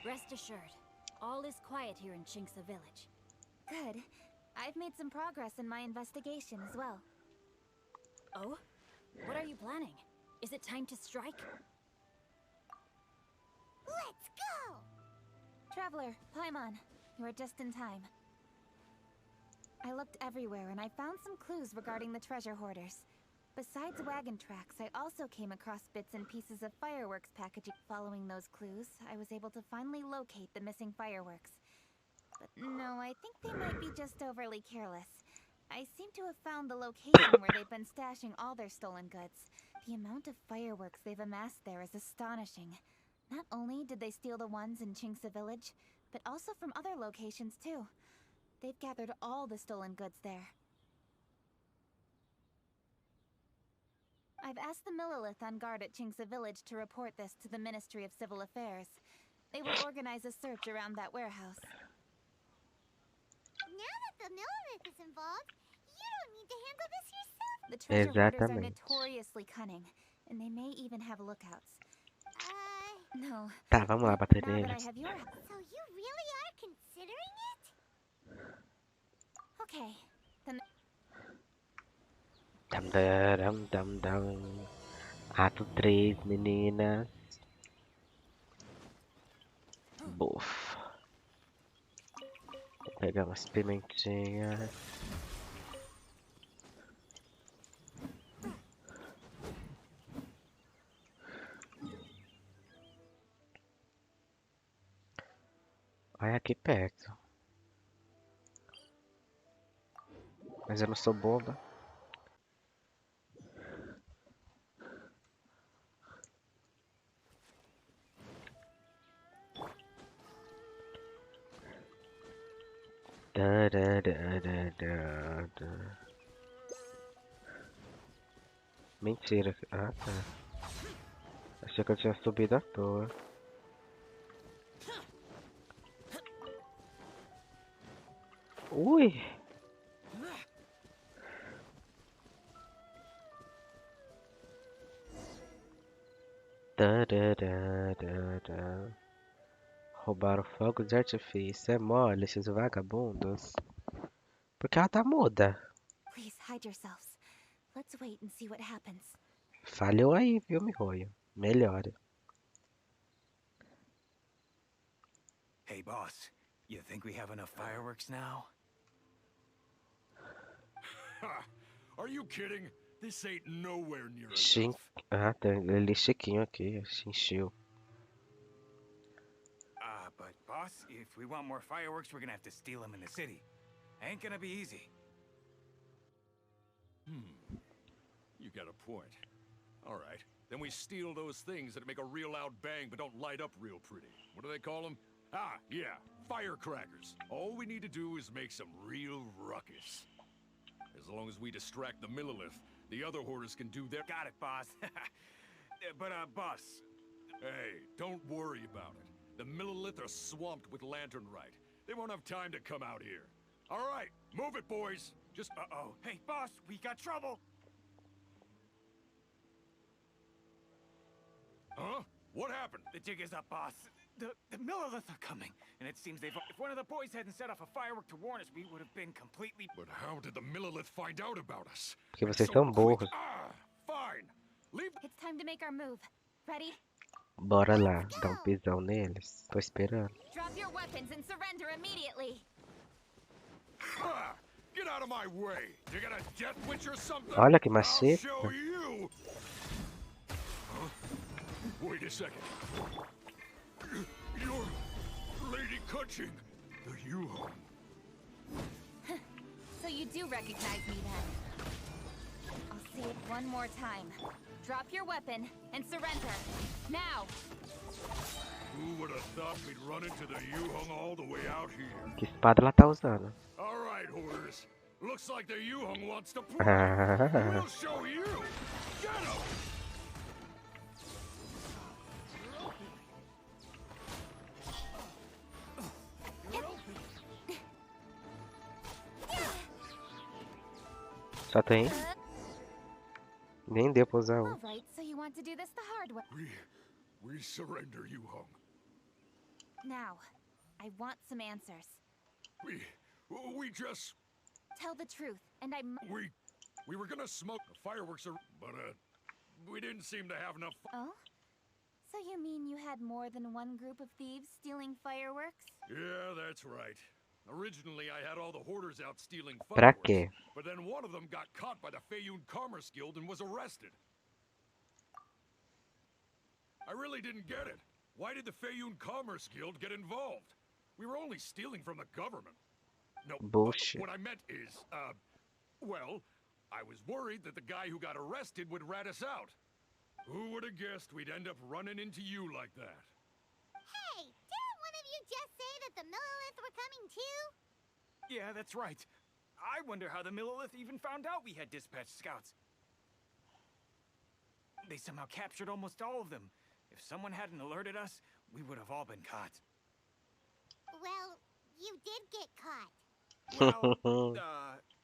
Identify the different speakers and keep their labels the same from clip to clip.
Speaker 1: Rest assured, all is quiet here in Chinxa village.
Speaker 2: Good. I've made some progress in my investigation as well.
Speaker 1: Oh? What are you planning? Is it time to strike?
Speaker 2: Let's go! Traveler, Paimon, you are just in time. I looked everywhere and I found some clues regarding the treasure hoarders. Besides wagon tracks, I also came across bits and pieces of fireworks packaging. Following those clues, I was able to finally locate the missing fireworks. But no, I think they might be just overly careless. I seem to have found the location where they've been stashing all their stolen goods. The amount of fireworks they've amassed there is astonishing. Not only did they steal the ones in Chinxa village, but also from other locations too. They've gathered all the stolen goods there. I've asked the Millilith on guard at Chinxa village to report this to the Ministry of Civil Affairs. They will organize a search around that warehouse. Now that the Millilith is involved, you don't need to handle this yourself. The treasure hoarders are notoriously cunning, and they may even have lookouts. No.
Speaker 3: Tá, vamos lá bater
Speaker 2: Now that I
Speaker 3: neles.
Speaker 2: have your... So you really are considering it? Okay. Then...
Speaker 3: Dam, dam, dam, dam. Ato 3, meninas. Buf. Vou pegar umas pimentinhas. Olha aqui perto. Mas eu não sou boba. Da, da, da, da, da, da. Mentira. Ah, tá. Achei que eu tinha subido à toa. Ui! Da, da, da, da, da. Roubaram fogos de artifício. É mole esses vagabundos. Porque ela tá muda.
Speaker 2: Please hide yourselves. Let's wait and see what happens.
Speaker 3: Falhou aí, viu, Mihoyo? Melhore.
Speaker 4: Hey, boss. You think we have enough fireworks now?
Speaker 5: Are you kidding? This ain't nowhere near
Speaker 3: Shin...
Speaker 5: enough.
Speaker 3: Ah, tem ele chiquinho aqui. Encheu.
Speaker 4: But boss, if we want more fireworks, we're gonna have to steal them in the city. Ain't gonna be easy.
Speaker 5: You got a point. All right. Then we steal those things that make a real loud bang but don't light up real pretty. What do they call them? Ah, yeah, firecrackers. All we need to do is make some real ruckus. As long as we distract the Millilith, the other hoarders can do their...
Speaker 4: Got it, boss. But, boss.
Speaker 5: Hey, don't worry about it. The Millilith are swamped with lanternite. They won't have time to come out here. All right, move it, boys. Just...
Speaker 4: Uh-oh. Hey, boss, we got trouble.
Speaker 5: Huh? What happened?
Speaker 4: The jig is up, boss. The Millilith are coming, and it seems they've... If one of the boys hadn't set off a firework to warn us, we would have been completely...
Speaker 5: But how did the Millilith find out about us?
Speaker 3: Porque vocês
Speaker 5: So
Speaker 3: são
Speaker 5: quick.
Speaker 3: burros.
Speaker 5: Fine. Leave...
Speaker 2: It's time to make our move. Ready?
Speaker 3: Bora lá, dar um pisão neles. Tô esperando.
Speaker 2: Drop your weapons and surrender immediately.
Speaker 5: Get out of my way. You got a death witch or something?
Speaker 3: Olha que
Speaker 5: I'll
Speaker 3: maceta.
Speaker 5: show you. Huh? Wait a second. You're Lady Kutching, the Yuho.
Speaker 2: So you do recognize me then. I'll say it one more time. Drop your weapon and surrender. Now!
Speaker 5: Who would have thought we'd run into the Yuhong all the way out here?
Speaker 3: Que espada ela tá usando?
Speaker 5: All right, hoarders. Looks like the Yuhong wants to play. We'll show you. Get him!
Speaker 3: Só tem? Nem deu pra usar um.
Speaker 2: Alright, so you want to do this the hard way.
Speaker 5: We surrender, Yuhong.
Speaker 2: Now, I want some answers.
Speaker 5: We just...
Speaker 2: Tell the truth, and
Speaker 5: We were gonna smoke the fireworks, but, we didn't seem to have enough...
Speaker 2: Oh? So you mean you had more than one group of thieves stealing fireworks?
Speaker 5: Yeah, that's right. Originally, I had all the hoarders out stealing
Speaker 3: Pra
Speaker 5: fireworks,
Speaker 3: quê?
Speaker 5: but then one of them got caught by the Feiyun Commerce Guild and was arrested. I really didn't get it. Why did the Feiyun Commerce Guild get involved? We were only stealing from the government. No,
Speaker 3: Bullshit.
Speaker 5: what I meant is, well, I was worried that the guy who got arrested would rat us out. Who would have guessed we'd end up running into you like that?
Speaker 6: Hey, didn't one of you just say that the Millilith were coming too?
Speaker 4: Yeah, that's right. I wonder how the Millilith even found out we had dispatched scouts. They somehow captured almost all of them. If someone hadn't alerted us, we would have all been caught.
Speaker 6: Well, you did get caught.
Speaker 4: Well,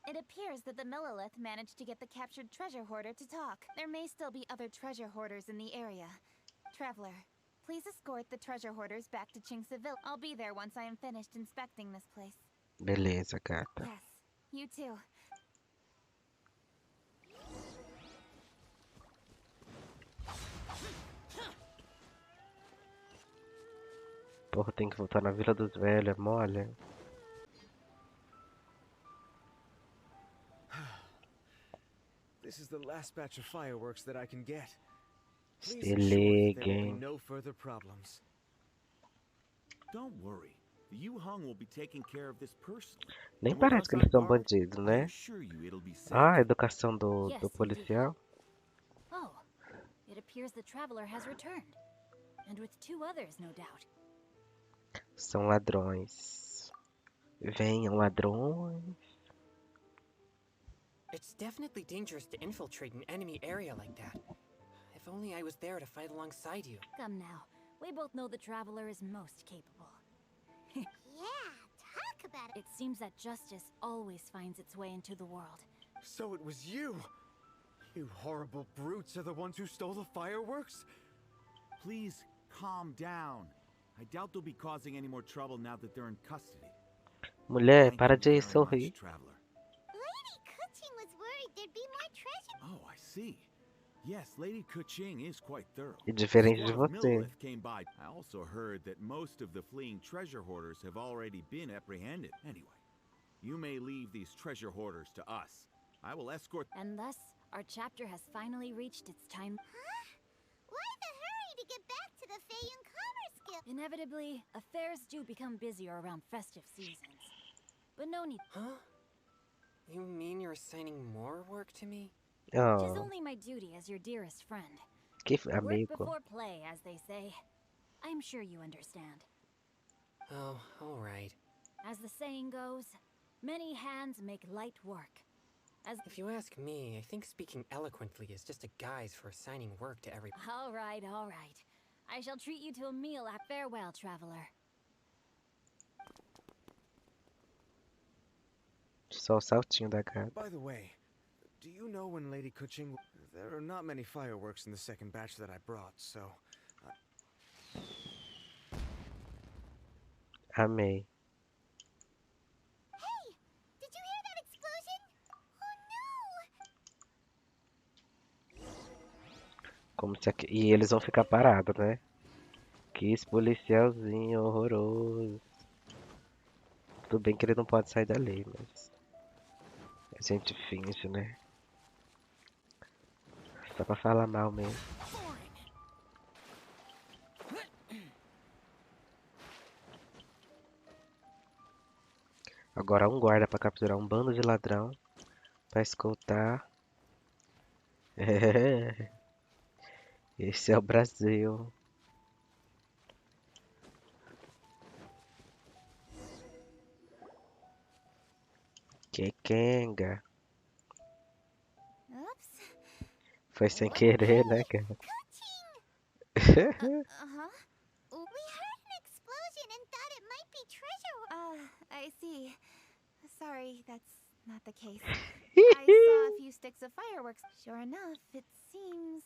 Speaker 2: It appears that the Millilith managed to get the captured treasure hoarder to talk. There may still be other treasure hoarders in the area. Traveler, please escort the treasure hoarders back to Chingsa Village. I'll be there once I am finished inspecting this place.
Speaker 3: Beleza, gata.
Speaker 2: Yes, you too.
Speaker 3: Porra, tem que voltar na Vila dos Velhos, é mole.
Speaker 7: This is the last batch of fireworks that I can get. Please
Speaker 3: Se
Speaker 7: ensure that there will be
Speaker 3: liguem.
Speaker 7: no further problems.
Speaker 8: Don't worry. The Yu-Hung will be taking care of this personally.
Speaker 3: Nem
Speaker 8: And with
Speaker 3: parece
Speaker 8: us
Speaker 3: que
Speaker 8: on
Speaker 3: eles são
Speaker 8: guard,
Speaker 3: bandidos,
Speaker 8: I
Speaker 3: né?
Speaker 8: assure you it'll be safe.
Speaker 3: Ah, a educação do
Speaker 1: Yes,
Speaker 3: policial.
Speaker 1: Oh, it appears the traveler has returned. And with 2 others, no doubt.
Speaker 3: São ladrões. Venham, ladrões.
Speaker 9: It's definitely dangerous to infiltrate an enemy area like that. If only I was there to fight alongside you.
Speaker 1: Come now. We both know the traveler is most capable.
Speaker 6: Yeah, talk about it.
Speaker 1: It seems that justice always finds its way into the world.
Speaker 7: So it was you! You horrible brutes are the ones who stole the fireworks?
Speaker 8: Please calm down. I doubt they'll be causing any more trouble now that they're in custody.
Speaker 3: Mulher,
Speaker 8: Thank
Speaker 3: para
Speaker 8: you
Speaker 3: de
Speaker 8: very
Speaker 3: sorrir.
Speaker 8: much, Traveler.
Speaker 6: Lady Kuching was worried there'd be more treasure.
Speaker 8: Oh, I see. Yes, Lady Kuching is quite thorough.
Speaker 3: E diferente de
Speaker 8: A squad of
Speaker 3: você.
Speaker 8: Millilith came by. I also heard that most of the fleeing treasure hoarders have already been apprehended. Anyway, you may leave these treasure hoarders to us. I will escort...
Speaker 1: And thus, our chapter has finally reached its time.
Speaker 6: Huh? Why the hurry to get back to the Feiyun Commerce Guild?
Speaker 1: Inevitably, affairs do become busier around festive seasons. But no need.
Speaker 9: Huh? You mean you're assigning more work to me?
Speaker 1: It is
Speaker 3: Oh,
Speaker 1: only my duty as your dearest friend.
Speaker 3: que
Speaker 1: Work
Speaker 3: amigo.
Speaker 1: before play, as they say. I'm sure you understand.
Speaker 9: Oh, alright.
Speaker 1: As the saying goes, many hands make light work. As
Speaker 9: If you ask me, I think speaking eloquently is just a guise for assigning work to every...
Speaker 1: all right, all right. I shall treat you to a meal at farewell, traveler.
Speaker 3: Só o saltinho da gata.
Speaker 7: By the way, do you know when Lady Kuching... There are not many fireworks in the second batch that I brought, so...
Speaker 3: Amei.
Speaker 6: Hey, did you hear that explosion? Oh no!
Speaker 3: Como se aqui... E eles vão ficar parados, né? Que esse policialzinho horroroso. Tudo bem que ele não pode sair da lei, mas... A gente finge, né? Só pra falar mal mesmo. Agora um guarda pra capturar um bando de ladrão. Pra escoltar. É. Esse é o Brasil. Que quenga.
Speaker 2: Oops.
Speaker 3: Foi sem querer, né, cara?
Speaker 6: Kuching!
Speaker 2: Uh-huh.
Speaker 6: We heard an explosion and thought it might be treasure.
Speaker 2: I see. Sorry, that's not the case. I saw a few sticks of fireworks. Sure enough, it seems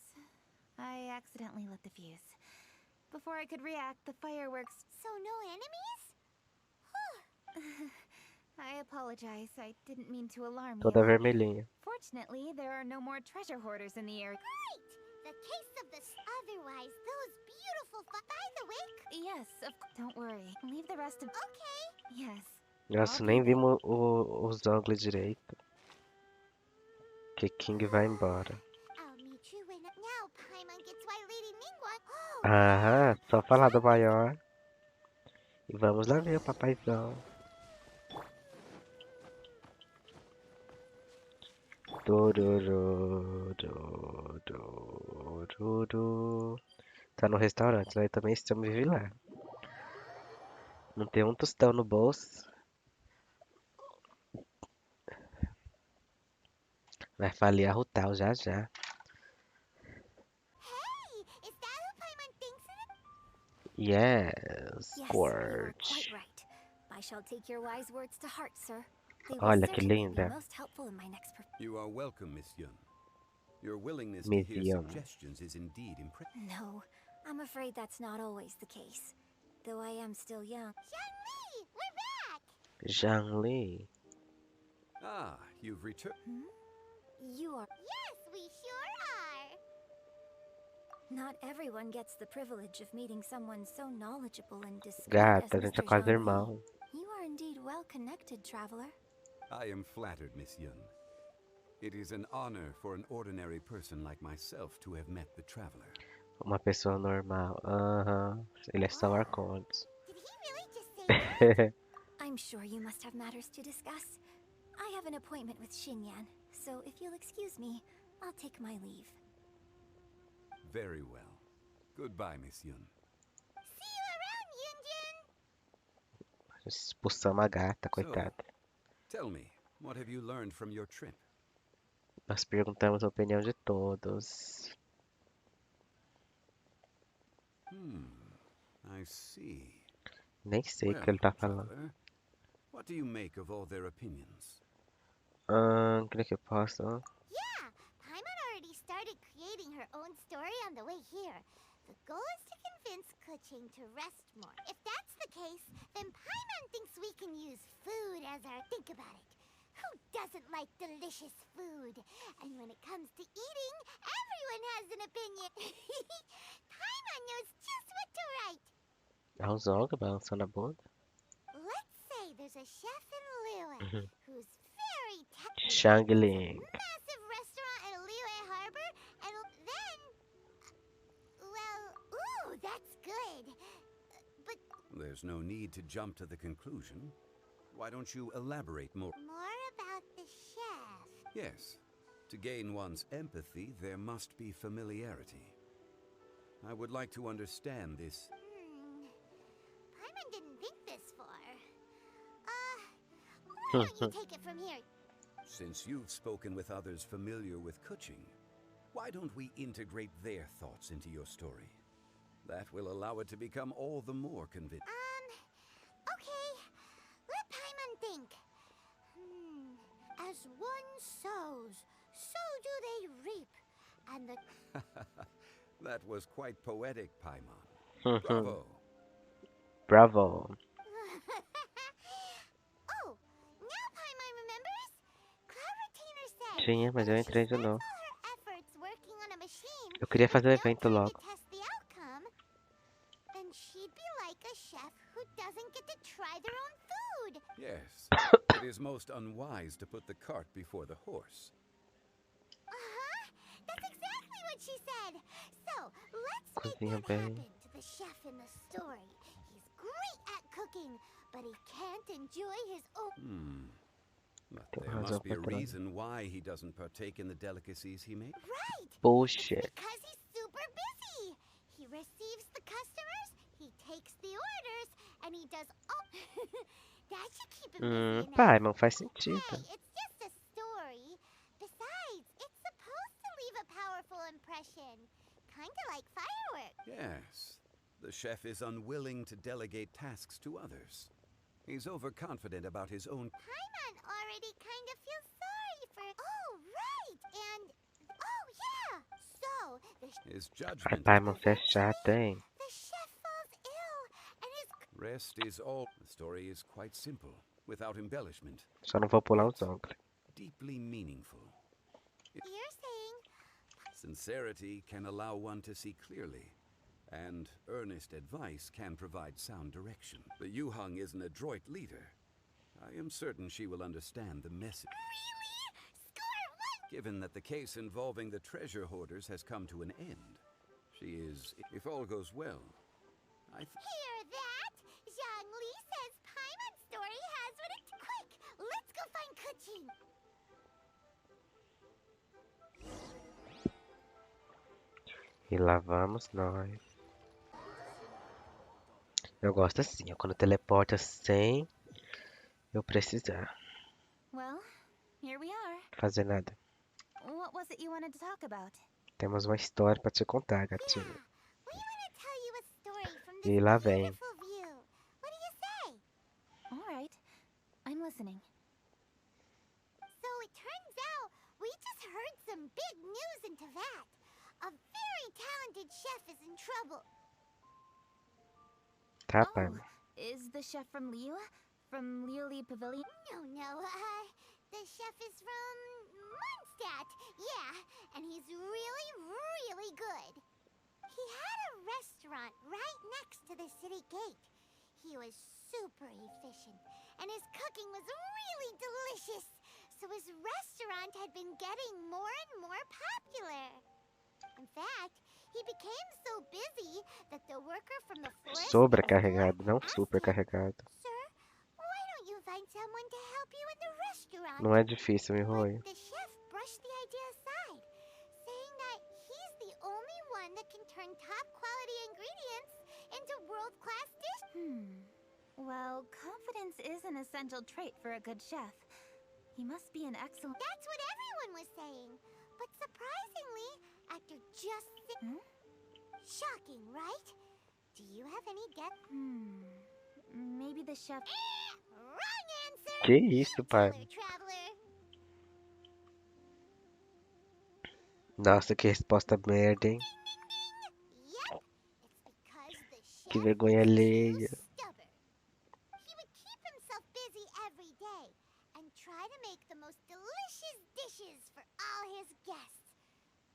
Speaker 2: I accidentally lit the fuse. Before I could react, the fireworks...
Speaker 6: So no enemies?
Speaker 2: I apologize. I didn't mean to alarm
Speaker 3: Toda
Speaker 2: you.
Speaker 3: vermelhinha.
Speaker 2: Fortunately, there are no more treasure hoarders in the area.
Speaker 6: Great! The case of the... Otherwise, those beautiful... By the way...
Speaker 2: Yes, don't worry. Leave the rest of...
Speaker 6: Okay.
Speaker 2: Yes.
Speaker 3: Nossa,
Speaker 2: I'll
Speaker 3: nem
Speaker 2: be there.
Speaker 3: vimos os ângulos direito. Que King vai embora.
Speaker 6: I'll meet you when... Now Paimon gets why Lady Ningguang... Oh,
Speaker 3: Aham, só falar do maior. E vamos lá ver o papaizão. Tá no restaurante, nós também estamos vivendo lá. Não tem um tostão no bolso. Vai falir a Rutal já já.
Speaker 6: hey! Is that who Paimon thinks it is?
Speaker 3: Yes,
Speaker 1: Yes, you are
Speaker 3: Scorch.
Speaker 1: quite right. I shall take your wise words to heart, sir. They will
Speaker 3: Olha que
Speaker 1: certainly
Speaker 3: linda.
Speaker 1: be most helpful in my next
Speaker 8: You are welcome, Miss Yun. Your willingness
Speaker 3: Miss
Speaker 8: to hear
Speaker 3: Yun.
Speaker 8: suggestions is indeed impressive.
Speaker 1: No, I'm afraid that's not always the case. Though I am still young.
Speaker 6: Zhang-Li, we're back!
Speaker 3: Zhang Li.
Speaker 8: Ah, you've returned.
Speaker 1: You are...
Speaker 6: Yes, we sure are!
Speaker 1: Not everyone gets the privilege of meeting someone so knowledgeable and discreet
Speaker 3: Gata, a
Speaker 1: as
Speaker 3: gente é
Speaker 1: Mr.
Speaker 3: quase
Speaker 1: Zhang Li.
Speaker 3: irmão.
Speaker 1: You are indeed well connected, traveler.
Speaker 8: I am flattered, Miss Yun. It is an honor for an ordinary person like myself to have met the traveler.
Speaker 3: Uma pessoa normal. Aham. Ele é só Arcontes.
Speaker 6: Did he really just say that?
Speaker 1: I'm sure you must have matters to discuss. I have an appointment with Xinyan, so if you'll excuse me, I'll take my leave.
Speaker 8: Very well. Goodbye, Miss Yun.
Speaker 6: See you around, Yunjin!
Speaker 3: Expulsamos a gata, coitada.
Speaker 8: Tell me, what have you learned from your trip?
Speaker 3: Nós perguntamos a opinião de todos.
Speaker 8: I see.
Speaker 3: Nem sei o
Speaker 8: Well,
Speaker 3: que ele tá falando.
Speaker 8: traveler, what do you make of all their opinions?
Speaker 3: Creio que eu posso.
Speaker 6: Yeah, Paimon already started creating her own story on the way here. The goal is to convince Kuching to rest more. If that's the case, then Paimon thinks we can use food as our... Think about it. Who doesn't like delicious food? And when it comes to eating, everyone has an opinion. Paimon knows just what to write.
Speaker 3: Olha o Zonga balançando a bunda.
Speaker 6: Let's say there's a chef in Liyue who's very talented.
Speaker 3: Shangling.
Speaker 6: Massive restaurant in Liyue Harbor, and then... Well, ooh, that's good. But
Speaker 8: There's no need to jump to the conclusion. Why don't you elaborate more?
Speaker 6: more about the chef.
Speaker 8: Yes. To gain one's empathy, there must be familiarity. I would like to understand this.
Speaker 6: Paimon didn't think this far. Why don't you take it from here?
Speaker 8: Since you've spoken with others familiar with Kuching, why don't we integrate their thoughts into your story? That will allow it to become all the more convincing.
Speaker 6: Okay. Let Paimon think. As one sows, so do they reap. And the...
Speaker 8: That was quite poetic, Paimon. Bravo.
Speaker 3: Bravo.
Speaker 6: Oh, now Paimon remembers? Cloud Retainer said
Speaker 3: Tinha, mas eu
Speaker 6: that if
Speaker 3: entrei
Speaker 6: she
Speaker 3: de
Speaker 6: spends
Speaker 3: novo.
Speaker 6: all her efforts working on a machine,
Speaker 3: Eu queria fazer o
Speaker 6: with no
Speaker 3: evento
Speaker 6: time
Speaker 3: logo.
Speaker 6: to test the outcome, then she'd be like a chef who doesn't get to try their own food.
Speaker 8: Yes. It is most unwise to put the cart before the horse.
Speaker 6: That's exactly what she said. So, let's
Speaker 3: Cozinha
Speaker 6: make that
Speaker 3: bem.
Speaker 6: happen to the chef in the story. He's great at cooking, but he can't enjoy his own...
Speaker 8: But
Speaker 3: Tem
Speaker 8: there
Speaker 3: razão,
Speaker 8: must be a
Speaker 3: patrão.
Speaker 8: reason why he doesn't partake in the delicacies he makes.
Speaker 6: Right!
Speaker 3: Bullshit.
Speaker 6: Because he's super busy. He receives the customers, he takes the orders, and he does all... That should keep him busy enough.
Speaker 3: Paimon, faz
Speaker 6: Hey,
Speaker 3: sentido.
Speaker 6: it's just a story. Besides, it's supposed to leave a powerful impression. Kinda like fireworks.
Speaker 8: Yes. The chef is unwilling to delegate tasks to others. He's overconfident about his own...
Speaker 6: Paimon already kind of feels sorry for... Oh, right! And... Oh, yeah! So, the
Speaker 8: His judgment...
Speaker 3: Paimon, você é chata, hein?
Speaker 6: chef
Speaker 8: Rest is all. The story is quite simple, without embellishment.
Speaker 3: Só não vou pular os ângulos.
Speaker 8: Deeply meaningful.
Speaker 6: You're saying
Speaker 8: Sincerity can allow one to see clearly, and earnest advice can provide sound direction. The Yuhang is an adroit leader. I am certain she will understand the message.
Speaker 6: really? Score one!
Speaker 8: Given that the case involving the treasure hoarders has come to an end, she is, if all goes well,
Speaker 6: Hear that? Zhang Li says Paimon's story has what it... Quick! Let's go find Kuching!
Speaker 3: E lá vamos nós. Eu gosto assim, ó, quando teleporta sem eu precisar
Speaker 2: Well, here we are.
Speaker 3: fazer nada.
Speaker 2: What was it you wanted to talk about?
Speaker 3: Temos uma história pra te contar, gatinho.
Speaker 6: We want to tell you a story from
Speaker 3: E
Speaker 6: this
Speaker 3: lá vem.
Speaker 6: beautiful view. What do you say?
Speaker 2: All right. I'm listening.
Speaker 6: So it turns out we just heard some big news in Teyvat. A very talented chef is in trouble.
Speaker 3: Tá,
Speaker 2: Oh,
Speaker 3: pai?
Speaker 2: is the chef from Liu? From Liuli Pavilion?
Speaker 6: No, the chef is from Mondstadt. Yeah, and he's really, really good. He had a restaurant right next to the city gate. He was super efficient, and his cooking was really delicious. So his restaurant had been getting more and more popular. In fact, he became so busy that the worker from the forest
Speaker 3: Sobrecarregado, não
Speaker 6: asked him,
Speaker 3: supercarregado.
Speaker 6: Sir, why don't you find someone to help you in the restaurant?
Speaker 3: Não é difícil, me Rui.
Speaker 6: But the chef brushed the idea aside, saying that he's the only one that can turn top quality ingredients into world-class dishes.
Speaker 2: Well, confidence is an essential trait for a good chef. He must be an excellent...
Speaker 6: That's what everyone was saying. But surprisingly, after just shocking, right? Do you have any guess?
Speaker 2: Maybe the chef...
Speaker 6: Wrong answer!
Speaker 3: Que isso, pai?
Speaker 6: Traveler.
Speaker 3: Nossa, que resposta merda, hein?
Speaker 6: Yep, it's because the chef
Speaker 3: Que vergonha
Speaker 6: was too
Speaker 3: alheia.
Speaker 6: stubborn. He would keep himself busy every day and try to make the most delicious dishes for all his guests.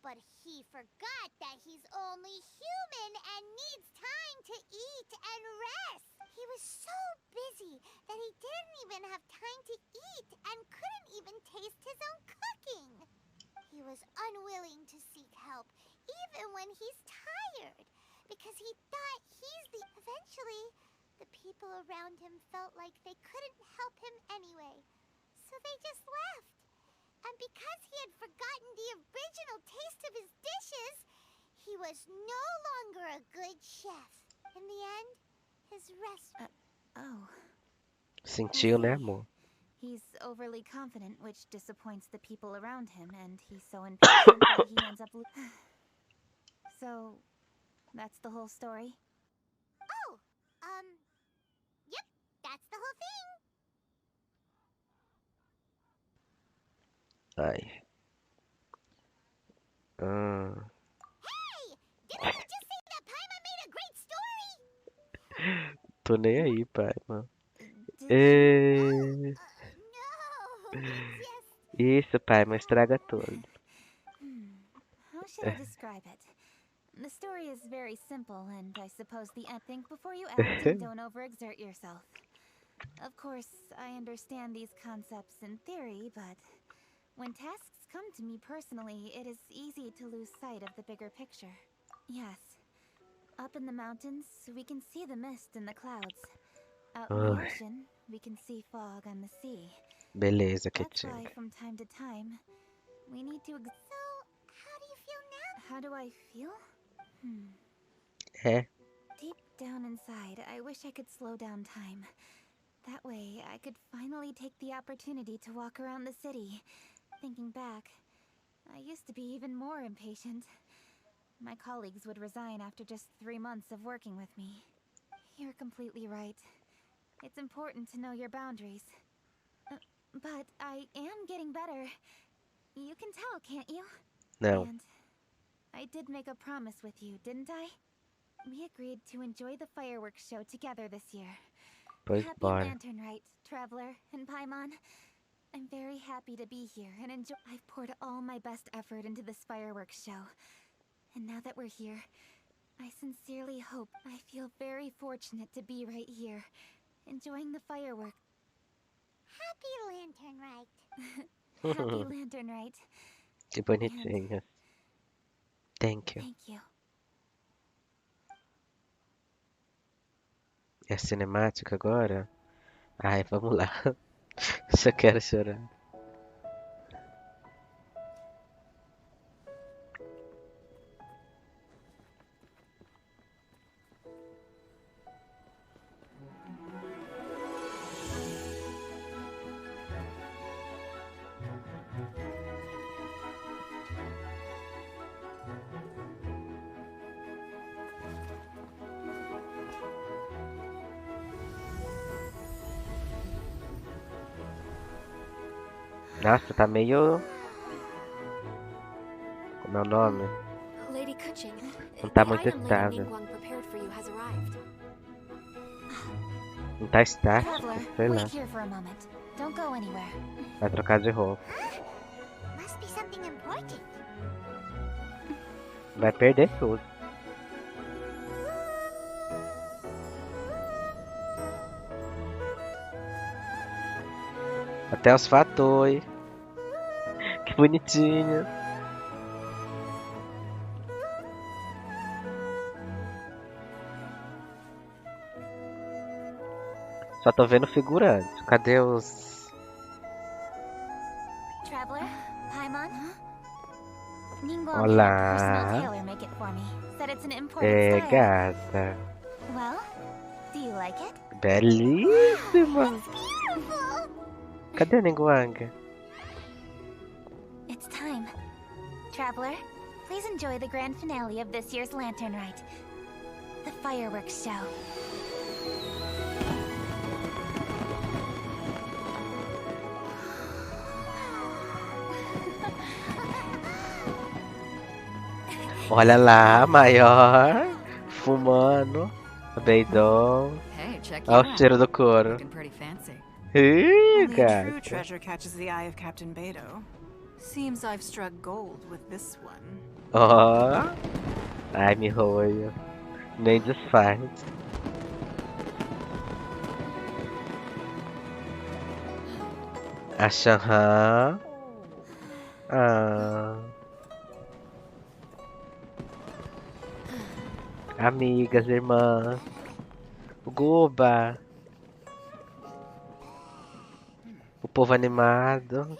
Speaker 6: But he forgot that he's only human and needs time to eat and rest. He was so busy that he didn't even have time to eat and couldn't even taste his own cooking. He was unwilling to seek help, even when he's tired, because he thought he's the... Eventually, the people around him felt like they couldn't help him anyway, so they just left. And because he had forgotten the original taste of his dishes, he was no longer a good chef. In the end, his restaurant...
Speaker 2: Oh.
Speaker 3: Sentiu, né, amor?
Speaker 2: He's overly confident, which disappoints the people around him, and he's so impatient that he ends up... So, that's the whole story?
Speaker 6: Oh, yep, that's the whole thing.
Speaker 3: Ai.
Speaker 6: Hey, didn't you just say that Paimon made a great story?
Speaker 3: Tô nem aí, pai, mano.
Speaker 6: No, it's just...
Speaker 3: Isso, pai, mas estraga tudo.
Speaker 2: How should I describe it? The story is very simple, and I suppose the end. Think before you act and don't overexert yourself. Of course, I understand these concepts in theory, but when tasks come to me personally, it is easy to lose sight of the bigger picture. Yes. Up in the mountains, we can see the mist and the clouds. Out in the ocean, we can see fog on the sea.
Speaker 3: Beleza,
Speaker 2: That's
Speaker 3: quietinho.
Speaker 2: why from time to time, we need to...
Speaker 6: So, how do you feel now?
Speaker 2: How do I feel?
Speaker 3: É.
Speaker 2: Deep down inside, I wish I could slow down time. That way, I could finally take the opportunity to walk around the city. Thinking back, I used to be even more impatient. My colleagues would resign after just 3 months of working with me. You're completely right. It's important to know your boundaries. But I am getting better. You can tell, can't you?
Speaker 3: Não.
Speaker 2: And I did make a promise with you, didn't I? We agreed to enjoy the fireworks show together this year.
Speaker 3: Pois
Speaker 2: Happy
Speaker 3: bora.
Speaker 2: Lantern Rite, Traveler and Paimon. I'm very happy to be here and enjoy. I've poured all my best effort into this fireworks show. And now that we're here, I sincerely hope I feel very fortunate to be right here, enjoying the fireworks.
Speaker 6: Happy Lantern Rite.
Speaker 2: Happy Lantern Rite.
Speaker 3: Que bonitinho. Thank you.
Speaker 2: Thank you.
Speaker 3: É cinemática agora? Ai, vamos lá. Já quero chorar. Nossa, tá meio... Como é o nome?
Speaker 1: Lady Kuching,
Speaker 3: Não tá
Speaker 1: the
Speaker 3: muito
Speaker 1: item Lady
Speaker 3: estável.
Speaker 1: Ningguang prepared for you has arrived.
Speaker 3: Não tá estático,
Speaker 2: Traveler,
Speaker 3: sei lá.
Speaker 2: wait here for a moment. Don't go anywhere.
Speaker 3: Vai trocar de roupa.
Speaker 6: Must be something important.
Speaker 3: Vai perder tudo. Até os fatores. Que bonitinho. Só tô vendo figurante. Cadê os...
Speaker 2: Traveler, Paimon? Ningguang
Speaker 3: Olá.
Speaker 2: had a personal tailor make it for me. Said it's an imported
Speaker 3: É,
Speaker 2: style.
Speaker 3: gata.
Speaker 2: Well, do you like it?
Speaker 3: Belíssima.
Speaker 6: Beautiful.
Speaker 3: Cadê Ningguang?
Speaker 2: It's time. Traveler, please enjoy the grand finale of this year's Lantern Rite. The fireworks show.
Speaker 3: Olha lá, maior. Fumando. Beidão.
Speaker 10: Hey, check you
Speaker 3: Olha o
Speaker 10: out.
Speaker 3: cheiro do couro.
Speaker 10: Looking pretty fancy.
Speaker 3: Ih,
Speaker 11: Only a true
Speaker 3: gata.
Speaker 11: treasure catches the eye of Captain Beto. Seems I've struck gold with this one.
Speaker 3: Ó. Ai, me roio. Nem desfaz. A Shanhan. Ah. Amigas, irmãs. O Guba. O povo animado.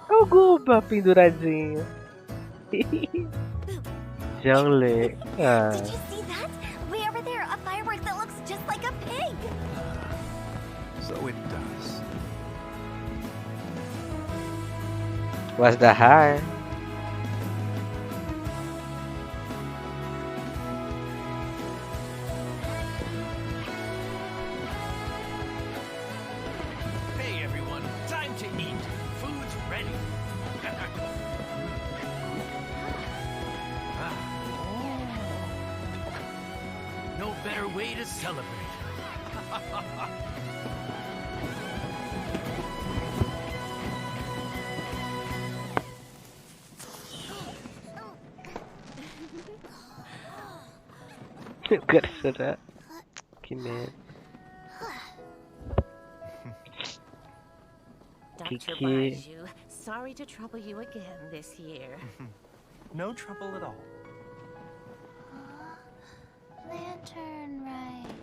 Speaker 3: O Guba penduradinho. Jean-Le. Ah.
Speaker 1: Did you see that? Way over there, a firework that looks just like a pig.
Speaker 5: So it does.
Speaker 3: Was the high?
Speaker 4: Hey everyone, time to eat. Food's ready. No better way to celebrate.
Speaker 3: Eu quero chorar. Que merda.
Speaker 12: Dr.
Speaker 3: Kiki.
Speaker 12: Baiju, sorry to trouble you again this year.
Speaker 13: No trouble at all.
Speaker 2: Lantern Rite.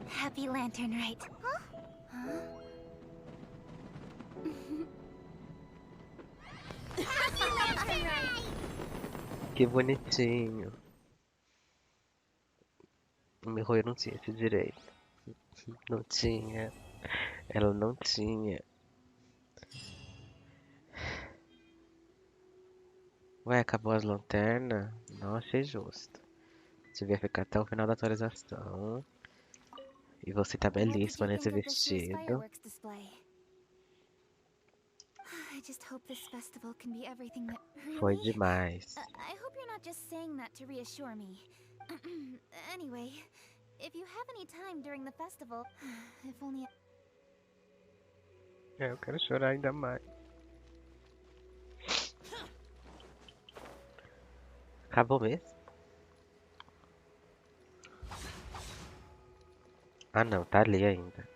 Speaker 2: Happy Lantern Rite.
Speaker 3: Que bonitinho. O meu roio não tinha esse direito. Não tinha. Ela não tinha. Ué, acabou as lanternas? Não achei justo. Devia ficar até o final da atualização. E você tá belíssima nesse vestido.
Speaker 2: I just hope this festival can be everything that...
Speaker 3: Foi
Speaker 2: Really?
Speaker 3: demais.
Speaker 2: I hope you're not just saying that to reassure me. Anyway, if you have any time during the festival, if only...
Speaker 3: Eu quero chorar ainda mais. Acabou mesmo? Ah não, tá ali ainda.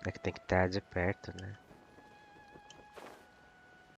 Speaker 3: É que tem que estar de perto, né?